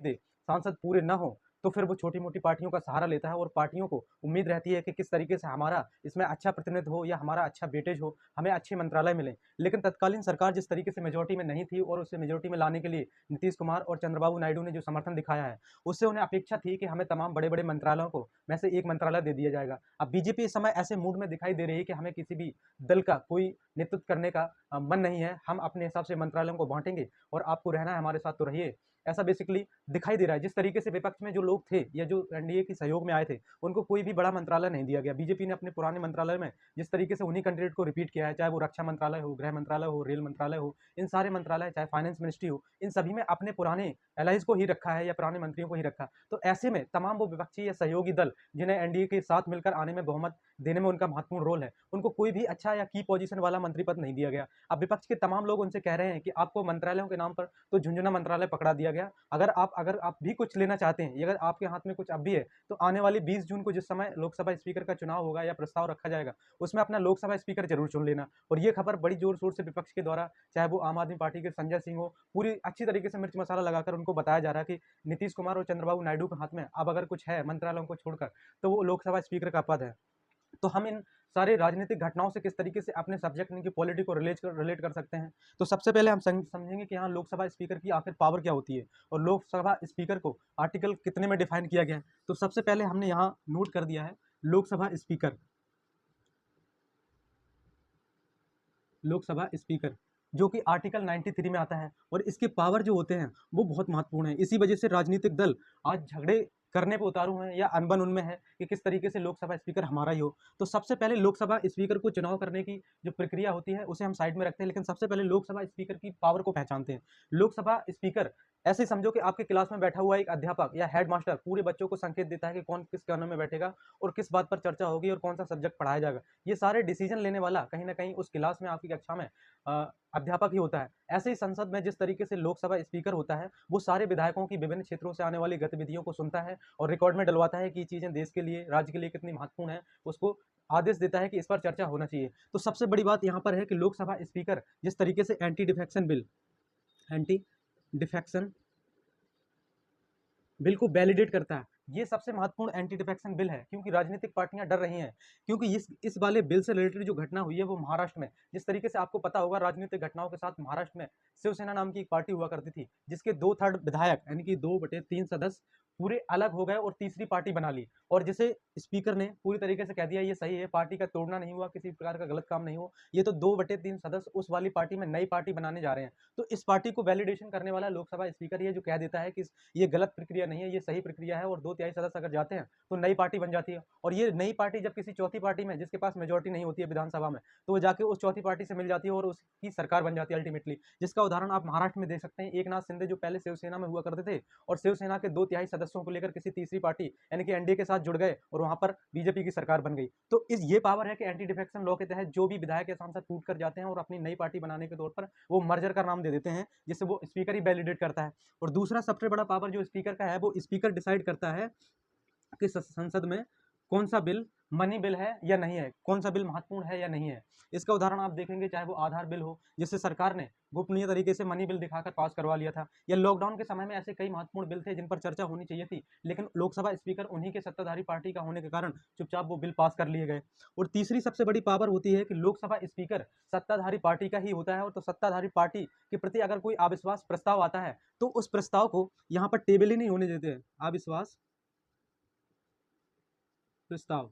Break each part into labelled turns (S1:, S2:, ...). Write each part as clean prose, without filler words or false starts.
S1: दे, सांसद पूरे ना हो, तो फिर वो छोटी-मोटी पार्टियों का सहारा लेता है और पार्टियों को उम्मीद रहती है कि किस तरीके से हमारा इसमें अच्छा प्रतिनिधित्व हो या हमारा अच्छा वेटेज हो, हमें अच्छे मंत्रालय मिलें। लेकिन तत्कालीन सरकार जिस तरीके से मेजॉरिटी में नहीं थी और उसे मेजॉरिटी में लाने के लिए नीतीश कुमार और चंद्रबाबू नायडू ने जो समर्थन दिखाया है, उससे उन्हें अपेक्षा थी कि हमें तमाम बड़े-बड़े मंत्रालयों को में से एक मंत्रालय दे दिया जाएगा। अब बीजेपी इस समय ऐसे मूड में दिखाई दे रही है कि हमें किसी भी दल का कोई नेतृत्व करने का मन नहीं है, हम अपने हिसाब से मंत्रालयों को बाँटेंगे और आपको रहना है हमारे साथ तो रहिए। ऐसा बेसिकली दिखाई दे रहा है। जिस तरीके से विपक्ष में जो लोग थे या जो एनडीए के सहयोग में आए थे, उनको कोई भी बड़ा मंत्रालय नहीं दिया गया। बीजेपी ने अपने पुराने मंत्रालय में जिस तरीके से उन्हीं कैंडिडेट को रिपीट किया है, चाहे वो रक्षा मंत्रालय हो, गृह मंत्रालय हो, रेल मंत्रालय हो, इन सारे मंत्रालय, चाहे फाइनेंस मिनिस्ट्री हो, इन सभी में अपने पुराने एलाइज को ही रखा है या पुराने मंत्रियों को ही रखा। तो ऐसे में तमाम वो विपक्षी या सहयोगी दल, जिन्हें एनडीए के साथ मिलकर आने में बहुमत देने में उनका महत्वपूर्ण रोल है, उनको कोई भी अच्छा या की पोजीशन वाला मंत्री पद नहीं दिया गया। अब विपक्ष के तमाम लोग उनसे कह रहे हैं कि आपको मंत्रालयों के नाम पर तो झुनझुना मंत्रालय पकड़ा दिया गया। अगर आप भी कुछ लेना चाहते हैं, अगर आपके हाथ में कुछ अब भी है, तो आने वाली 20 जून को जिस समय लोकसभा स्पीकर का चुनाव होगा या प्रस्ताव रखा जाएगा, उसमें अपना लोकसभा स्पीकर ज़रूर चुन लेना। और ये खबर बड़ी ज़ोर-शोर से विपक्ष के द्वारा, चाहे वो आम आदमी पार्टी के संजय सिंह हो, पूरी अच्छी तरीके से मिर्च मसाला लगाकर उनको बताया जा रहा है कि नीतीश कुमार और चंद्रबाबू नायडू के हाथ में अब अगर कुछ है मंत्रालयों को छोड़कर, तो वो लोकसभा स्पीकर का पद है। तो हम इन सारे राजनीतिक घटनाओं से किस तरीके से अपने सब्जेक्ट यानी कि पॉलिटी को रिलेट कर सकते हैं। तो सबसे पहले हम समझेंगे कि यहाँ लोकसभा स्पीकर की आखिर पावर क्या होती है और लोकसभा स्पीकर को आर्टिकल कितने में डिफाइन किया गया है। तो सबसे पहले हमने यहाँ नोट कर दिया है लोकसभा स्पीकर जो कि आर्टिकल 93 में आता है और इसके पावर जो होते हैं वो बहुत महत्वपूर्ण है। इसी वजह से राजनीतिक दल आज झगड़े करने पे उतारू हैं या अनबन उनमें है कि किस तरीके से लोकसभा स्पीकर हमारा ही हो। तो सबसे पहले लोकसभा स्पीकर को चुनाव करने की जो प्रक्रिया होती है उसे हम साइड में रखते हैं, लेकिन सबसे पहले लोकसभा स्पीकर की पावर को पहचानते हैं। लोकसभा स्पीकर ऐसे समझो कि आपके क्लास में बैठा हुआ एक अध्यापक या हेडमास्टर पूरे बच्चों को संकेत देता है कि कौन किस कोने में बैठेगा और किस बात पर चर्चा होगी और कौन सा सब्जेक्ट पढ़ाया जाएगा। ये सारे डिसीजन लेने वाला कहीं ना कहीं उस क्लास में आपकी कक्षा में अध्यापक ही होता है। ऐसे ही संसद में जिस तरीके से लोकसभा स्पीकर होता है, वो सारे विधायकों की विभिन्न क्षेत्रों से आने वाली गतिविधियों को सुनता है और रिकॉर्ड में डलवाता है कि ये चीज़ें देश के लिए, राज्य के लिए कितनी महत्वपूर्ण है, उसको आदेश देता है कि इस पर चर्चा होना चाहिए। तो सबसे बड़ी बात यहाँ पर है कि लोकसभा स्पीकर जिस तरीके से एंटी डिफेक्शन बिल को वैलिडेट करता है, ये सबसे महत्वपूर्ण एंटी डिफेक्शन बिल है, क्योंकि राजनीतिक पार्टियां डर रही हैं, क्योंकि इस वाले बिल से रिलेटेड जो घटना हुई है वो महाराष्ट्र में, जिस तरीके से आपको पता होगा राजनीतिक घटनाओं के साथ महाराष्ट्र में शिवसेना नाम की एक पार्टी हुआ करती थी, जिसके 2/3 विधायक यानी कि 2/3 सदस्य पूरे अलग हो गए और तीसरी पार्टी बना ली, और जिसे स्पीकर ने पूरी तरीके से कह दिया ये सही है, पार्टी का तोड़ना नहीं हुआ, किसी प्रकार का गलत काम नहीं हुआ, ये तो 2/3 सदस्य उस वाली पार्टी में नई पार्टी बनाने जा रहे हैं। तो इस पार्टी को वैलिडेशन करने वाला लोकसभा स्पीकर ही है, जो कह देता है कि ये गलत प्रक्रिया नहीं है, ये सही प्रक्रिया है, और 2/3 सदस्य अगर जाते हैं तो नई पार्टी बन जाती है। और ये नई पार्टी जब किसी चौथी पार्टी में, जिसके पास मेजोरिटी नहीं होती है विधानसभा में, तो वो जाके उस चौथी पार्टी से मिल जाती है और उसकी सरकार बन जाती है अल्टीमेटली। जिसका उदाहरण आप महाराष्ट्र में देख सकते हैं। एकनाथ शिंदे जो पहले शिवसेना में हुआ करते थे और शिवसेना के 2/3 सदस्यों को लेकर किसी तीसरी पार्टी यानी कि एनडीए के साथ जुड़ गए और वहां पर बीजेपी की सरकार बन गई। तो इस ये पावर है कि एंटी डिफेक्शन लॉ के तहत जो भी विधायक या सांसद टूट कर जाते हैं और अपनी नई पार्टी बनाने के तौर पर वो मर्जर का नाम दे देते हैं, जिससे वो स्पीकर ही वैलिडेट करता है। और दूसरा सबसे बड़ा पावर जो स्पीकर का है, वो स्पीकर डिसाइड करता है कि संसद में कौन सा बिल मनी बिल है या नहीं है, कौन सा बिल महत्वपूर्ण है या नहीं है। इसका उदाहरण आप देखेंगे, चाहे वो आधार बिल हो, जिससे सरकार ने गोपनीय तरीके से मनी बिल दिखाकर पास करवा लिया था, या लॉकडाउन के समय में ऐसे कई महत्वपूर्ण बिल थे जिन पर चर्चा होनी चाहिए थी, लेकिन लोकसभा स्पीकर उन्हीं के सत्ताधारी पार्टी का होने के कारण चुपचाप वो बिल पास कर लिए गए। और तीसरी सबसे बड़ी पावर होती है कि लोकसभा स्पीकर सत्ताधारी पार्टी का ही होता है, और तो सत्ताधारी पार्टी के प्रति अगर कोई अविश्वास प्रस्ताव आता है तो उस प्रस्ताव को यहाँ पर टेबल ही नहीं होने देते हैं। अविश्वास प्रस्ताव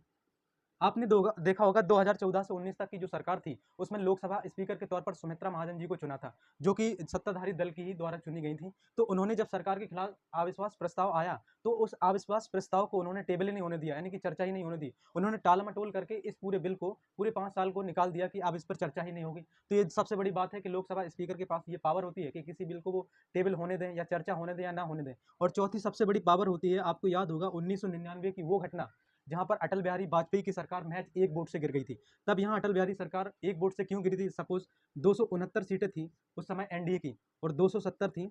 S1: आपने देखा होगा 2014 से 19 तक की जो सरकार थी, उसमें लोकसभा स्पीकर के तौर पर सुमित्रा महाजन जी को चुना था, जो कि सत्ताधारी दल की ही द्वारा चुनी गई थी। तो उन्होंने जब सरकार के खिलाफ अविश्वास प्रस्ताव आया, तो उस अविश्वास प्रस्ताव को उन्होंने टेबल ही नहीं होने दिया, यानी कि चर्चा ही नहीं होने दी। उन्होंने टाल-मटोल करके इस पूरे बिल को, पूरे 5 साल को निकाल दिया कि अब इस पर चर्चा ही नहीं होगी। तो ये सबसे बड़ी बात है कि लोकसभा स्पीकर के पास ये पावर होती है कि किसी बिल को वो टेबल होने दें या चर्चा होने दें या ना होने दें। और चौथी सबसे बड़ी पावर होती है, आपको याद होगा 1999 की वो घटना जहां पर अटल बिहारी वाजपेयी की सरकार महज एक वोट से गिर गई थी। तब यहाँ अटल बिहारी सरकार एक वोट से क्यों गिरी थी? सपोज 269 सीटें थी उस समय एनडीए की और 270 थी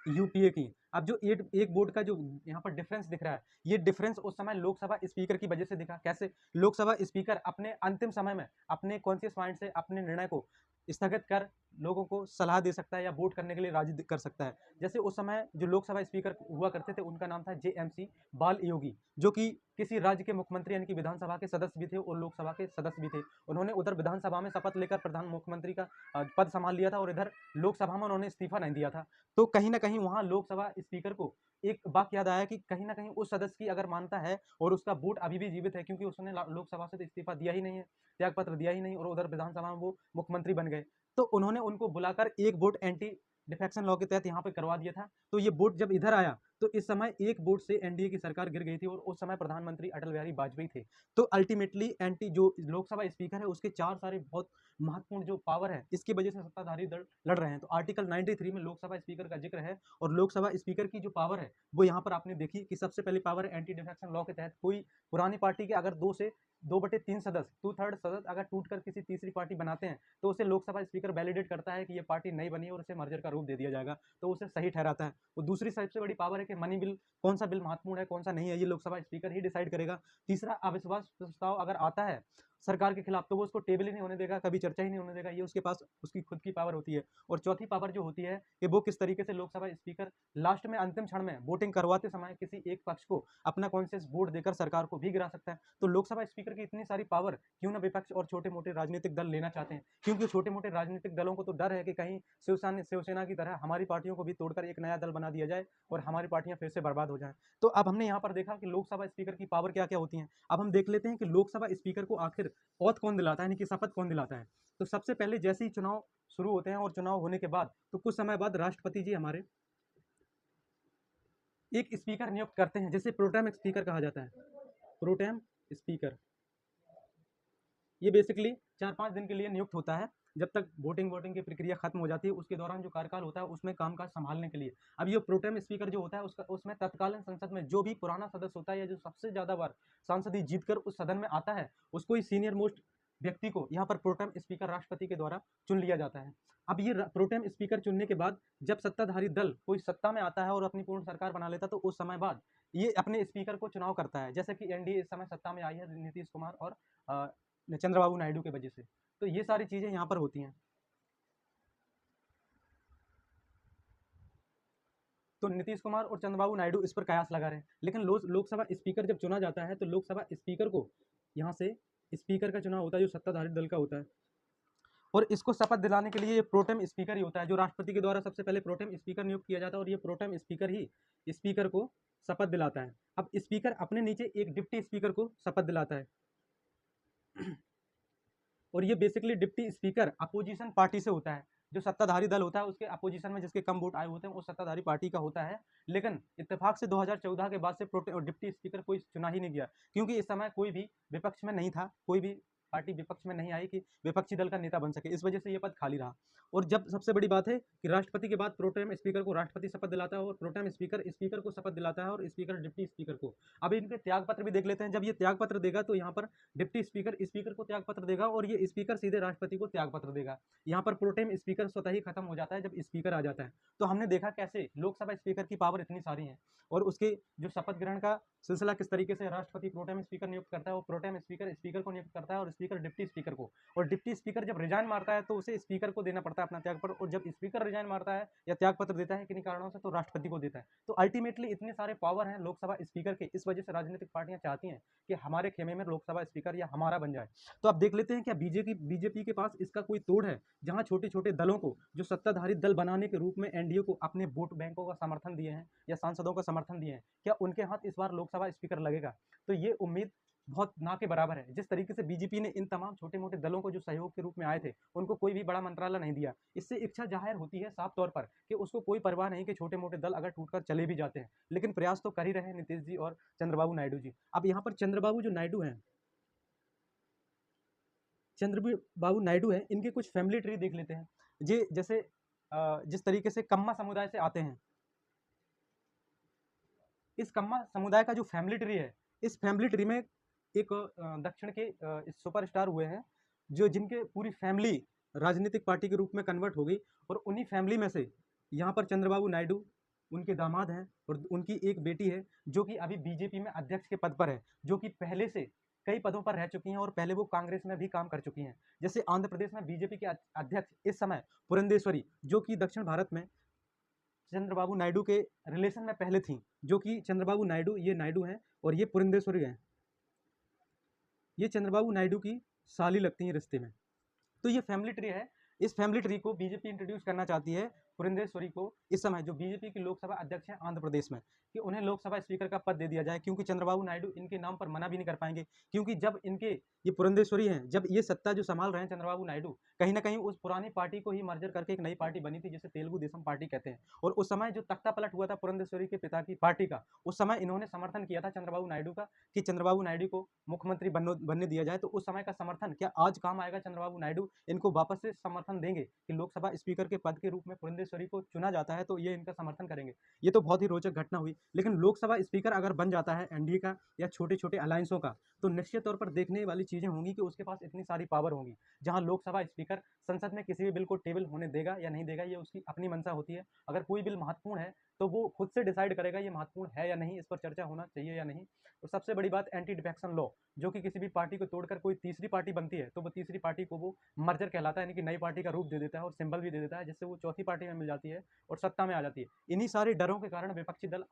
S1: यूपीए की। अब जो एक वोट का जो यहाँ पर डिफरेंस दिख रहा है, ये डिफरेंस उस समय लोकसभा स्पीकर की वजह से दिखा। कैसे? लोकसभा स्पीकर अपने अंतिम समय में अपने कॉन्शियस माइंड से अपने निर्णय को स्थगित कर लोगों को सलाह दे सकता है या वोट करने के लिए राजी कर सकता है। जैसे उस समय जो लोकसभा स्पीकर हुआ करते थे उनका नाम था जेएमसी बाल योगी, जो कि किसी राज्य के मुख्यमंत्री यानी कि विधानसभा के सदस्य भी थे और लोकसभा के सदस्य भी थे। उन्होंने उधर विधानसभा में शपथ लेकर प्रधान मुख्यमंत्री का पद संभाल लिया था और इधर लोकसभा में उन्होंने इस्तीफा नहीं दिया था। तो कहीं ना कहीं वहाँ लोकसभा स्पीकर को एक वाक्य याद आया कि कहीं ना कहीं उस सदस्य की अगर मानता है और उसका वोट अभी भी जीवित है, क्योंकि उसने लोकसभा से तो इस्तीफा दिया ही नहीं है, त्याग पत्र दिया ही नहीं, और उधर विधानसभा में वो मुख्यमंत्री बन गए। तो उन्होंने उनको बुलाकर एक वोट एंटी डिफेक्शन लॉ के तहत यहाँ पे करवा दिया था। तो ये वोट जब इधर आया तो इस समय एक वोट से एनडीए की सरकार गिर गई थी और उस समय प्रधानमंत्री अटल बिहारी वाजपेयी थे। तो अल्टीमेटली एंटी जो लोकसभा स्पीकर है उसके चार सारे बहुत महत्वपूर्ण जो पावर है इसकी वजह से सत्ताधारी दल लड़ रहे हैं। तो आर्टिकल 93 में लोकसभा स्पीकर का जिक्र है और लोकसभा स्पीकर की जो पावर है वो यहाँ पर आपने देखी कि सबसे पहली पावर है एंटी डिफेक्शन लॉ के तहत कोई पुरानी पार्टी के अगर 2/3 सदस्य 2/3 सदस्य अगर टूटकर किसी तीसरी पार्टी बनाते हैं तो उसे लोकसभा स्पीकर वैलिडेट करता है कि ये पार्टी नहीं बनी और उसे मर्जर का रूप दे दिया जाएगा, तो उसे सही ठहराता है। और दूसरी सबसे बड़ी पावर है कि मनी बिल, कौन सा बिल महत्वपूर्ण है कौन सा नहीं है ये लोकसभा स्पीकर ही डिसाइड करेगा। तीसरा, अविश्वास प्रस्ताव अगर आता है सरकार के खिलाफ तो वो उसको टेबल ही नहीं होने देगा, कभी चर्चा ही नहीं होने देगा, ये उसके पास उसकी खुद की पावर होती है। और चौथी पावर जो होती है कि वो किस तरीके से लोकसभा स्पीकर लास्ट में अंतिम क्षण में वोटिंग करवाते समय किसी एक पक्ष को अपना कॉन्शियस वोट देकर सरकार को भी गिरा सकता है। तो लोकसभा स्पीकर की इतनी सारी पावर क्यों ना विपक्ष और छोटे मोटे राजनीतिक दल लेना चाहते हैं, क्योंकि छोटे मोटे राजनीतिक दलों को तो डर है कि कहीं शिवसेना की तरह हमारी पार्टियों को भी तोड़कर एक नया दल बना दिया जाए और हमारी पार्टियां फिर से बर्बाद हो जाएं। तो अब हमने यहाँ पर देखा कि लोकसभा स्पीकर की पावर क्या क्या होती है। अब हम देख लेते हैं कि लोकसभा स्पीकर को आखिर ओथ कौन दिलाता है, यानी कि शपथ कौन दिलाता है। तो सबसे पहले जैसे ही चुनाव शुरू होते हैं और चुनाव होने के बाद तो कुछ समय बाद राष्ट्रपति जी हमारे एक स्पीकर नियुक्त करते हैं, जिसे प्रोटेम स्पीकर कहा जाता है। प्रोटेम स्पीकर ये बेसिकली 4-5 दिन के लिए नियुक्त होता है, जब तक वोटिंग की प्रक्रिया खत्म हो जाती है उसके दौरान जो कार्यकाल होता है उसमें कामकाज संभालने के लिए। अब ये प्रोटेम स्पीकर जो होता है उसमें तत्कालीन संसद में जो भी पुराना सदस्य होता है या जो सबसे ज्यादा बार सांसद जीतकर उस सदन में आता है उसको ही सीनियर मोस्ट व्यक्ति को यहाँ पर प्रोटेम स्पीकर राष्ट्रपति के द्वारा चुन लिया जाता है। अब ये प्रोटेम स्पीकर चुनने के बाद जब सत्ताधारी दल कोई सत्ता में आता है और अपनी पूर्ण सरकार बना लेता है तो उस समय बाद ये अपने स्पीकर को चुनाव करता है। जैसे कि एनडीए इस समय सत्ता में आई है नीतीश कुमार और चंद्रबाबू नायडू की वजह से। तो ये सारी चीजें यहाँ पर होती हैं। तो नीतीश कुमार और चंद्रबाबू नायडू इस पर कयास लगा रहे हैं। लेकिन लोकसभा स्पीकर जब चुना जाता है तो लोकसभा स्पीकर को यहाँ से स्पीकर का चुनाव होता है जो सत्ताधारी दल का होता है और इसको शपथ दिलाने के लिए ये प्रोटेम स्पीकर ही होता है जो राष्ट्रपति के द्वारा सबसे पहले प्रोटेम स्पीकर नियुक्त किया जाता है और ये प्रोटेम स्पीकर ही स्पीकर को शपथ दिलाता है। अब स्पीकर अपने नीचे एक डिप्टी स्पीकर को शपथ दिलाता है और ये basically deputy speaker opposition party से होता है। जो सत्ताधारी दल होता है उसके अपोजिशन में जिसके कम वोट आए होते हैं वो सत्ताधारी पार्टी का होता है। लेकिन इत्तेफाक से 2014 के बाद से डिप्टी स्पीकर कोई चुना ही नहीं गया, क्योंकि इस समय कोई भी विपक्ष में नहीं था, कोई भी पार्टी विपक्ष में नहीं आई कि विपक्षी दल का नेता बन सके, इस वजह से ये पद खाली रहा। और जब सबसे बड़ी बात है कि राष्ट्रपति के बाद प्रोटेम स्पीकर को राष्ट्रपति शपथ दिलाता है और प्रोटेम स्पीकर स्पीकर को शपथ दिलाता है और स्पीकर डिप्टी स्पीकर को। अब इनके त्याग पत्र भी देख लेते हैं। जब ये त्याग पत्र देगा तो यहाँ पर डिप्टी स्पीकर स्पीकर को त्याग पत्र देगा और ये स्पीकर सीधे राष्ट्रपति को त्याग पत्र देगा। यहाँ पर प्रोटेम स्पीकर स्वतः ही खत्म हो जाता है जब स्पीकर आ जाता है। तो हमने देखा कैसे लोकसभा स्पीकर की पावर इतनी सारी है और उसके जो शपथ ग्रहण का सिलसिला किस तरीके से राष्ट्रपति प्रोटेम स्पीकर नियुक्त करता है और प्रोटेम स्पीकर स्पीकर को नियुक्त करता है और स्पीकर डिप्टी स्पीकर को। और डिप्टी स्पीकर जब रिजाइन मारता है तो उसे स्पीकर को देना पड़ता है अपना त्याग पत्र, और जब स्पीकर रिजाइन मारता है या त्याग पत्र देता है किन्हीं कारणों से तो राष्ट्रपति को देता है। तो अल्टीमेटली इतने सारे पावर हैं लोकसभा स्पीकर के, इस वजह से राजनीतिक पार्टियां चाहती हैं कि हमारे खेमे में लोकसभा स्पीकर या हमारा बन जाए। तो अब देख लेते हैं क्या बीजेपी के पास इसका कोई तोड़ है, जहां छोटे छोटे दलों को जो सत्ताधारी दल बनाने के रूप में एनडीए को अपने वोट बैंकों का समर्थन दिए हैं या सांसदों का समर्थन दिए हैं, क्या उनके हाथ इस बार लोकसभा स्पीकर लगेगा? तो ये उम्मीद बहुत ना के बराबर है। जिस तरीके से बीजेपी ने इन तमाम छोटे मोटे दलों को जो सहयोग के रूप में आए थे उनको कोई भी बड़ा मंत्रालय नहीं दिया, इससे इच्छा जाहिर होती है साफ तौर पर कि उसको कोई परवाह नहीं कि छोटे मोटे दल अगर टूटकर चले भी जाते हैं, लेकिन प्रयास तो कर ही रहे हैं नीतीश जी और चंद्रबाबू नायडू जी। अब यहाँ पर चंद्रबाबू जो नायडू हैं, चंद्रबाबू नायडू हैं, इनके कुछ फैमिली ट्री देख लेते हैं। जैसे जिस तरीके से कम्मा समुदाय से आते हैं, इस कम्मा समुदाय का जो फैमिली ट्री है, इस फैमिली ट्री में एक दक्षिण के सुपरस्टार हुए हैं जो जिनके पूरी फैमिली राजनीतिक पार्टी के रूप में कन्वर्ट हो गई, और उन्हीं फैमिली में से यहाँ पर चंद्रबाबू नायडू उनके दामाद हैं और उनकी एक बेटी है जो कि अभी बीजेपी में अध्यक्ष के पद पर है, जो कि पहले से कई पदों पर रह चुकी हैं और पहले वो कांग्रेस में भी काम कर चुकी हैं। जैसे आंध्र प्रदेश में बीजेपी के अध्यक्ष इस समय पुरंदेश्वरी, जो कि दक्षिण भारत में चंद्रबाबू नायडू के रिलेशन में पहले थी, जो कि चंद्रबाबू नायडू, ये नायडू हैं और ये पुरंदेश्वरी हैं, ये चंद्रबाबू नायडू की साली लगती हैं रिश्ते में। तो ये फैमिली ट्री है। इस फैमिली ट्री को बीजेपी इंट्रोड्यूस करना चाहती है पुरंदेश्वरी को, इस समय जो बीजेपी की लोकसभा अध्यक्ष हैं आंध्र प्रदेश में, कि उन्हें लोकसभा स्पीकर का पद दे दिया जाए, क्योंकि चंद्रबाबू नायडू इनके नाम पर मना भी नहीं कर पाएंगे। क्योंकि जब इनके ये पुरंदेश्वरी हैं, जब ये सत्ता जो संभाल रहे हैं चंद्रबाबू नायडू, कहीं ना कहीं उस पुरानी पार्टी को ही मर्जर करके एक नई पार्टी बनी थी, जिसे तेलुगु देशम पार्टी कहते हैं। और उस समय जो तख्ता पलट हुआ था पुरंदेश्वरी के पिता की पार्टी का, उस समय इन्होंने समर्थन किया था चंद्रबाबू नायडू का, कि चंद्रबाबू नायडू को मुख्यमंत्री बनने दिया जाए। तो उस समय का समर्थन क्या आज काम आएगा? चंद्रबाबू नायडू इनको वापस से समर्थन देंगे कि लोकसभा स्पीकर के पद के रूप में पुरंदेश्वरी को चुना जाता है, तो ये इनका समर्थन करेंगे। ये तो बहुत ही रोचक घटना हुई। लेकिन लोकसभा स्पीकर अगर बन जाता है एनडीए का या छोटे छोटे अलायंसों का, तो निश्चित तौर पर देखने वाली चीजें होंगी कि उसके पास इतनी सारी पावर होंगी, जहां लोकसभा स्पीकर संसद में किसी भी बिल को टेबल होने देगा या नहीं देगा, ये उसकी अपनी मंशा होती है। अगर कोई बिल महत्वपूर्ण है तो वो खुद से डिसाइड करेगा ये महत्वपूर्ण है या नहीं, इस पर चर्चा होना चाहिए या नहीं। और सबसे बड़ी बात एंटी डिफेक्शन लॉ, जो कि किसी भी पार्टी को तोड़कर कोई तीसरी पार्टी बनती है, तो वो तीसरी पार्टी को वो मर्जर कहलाता है, यानी कि नई पार्टी का रूप दे देता है और सिंबल भी दे देता है, जिससे वो चौथी पार्टी में मिल जाती है और सत्ता में आ जाती है। इन्हीं सारे डरों के कारण विपक्षी दल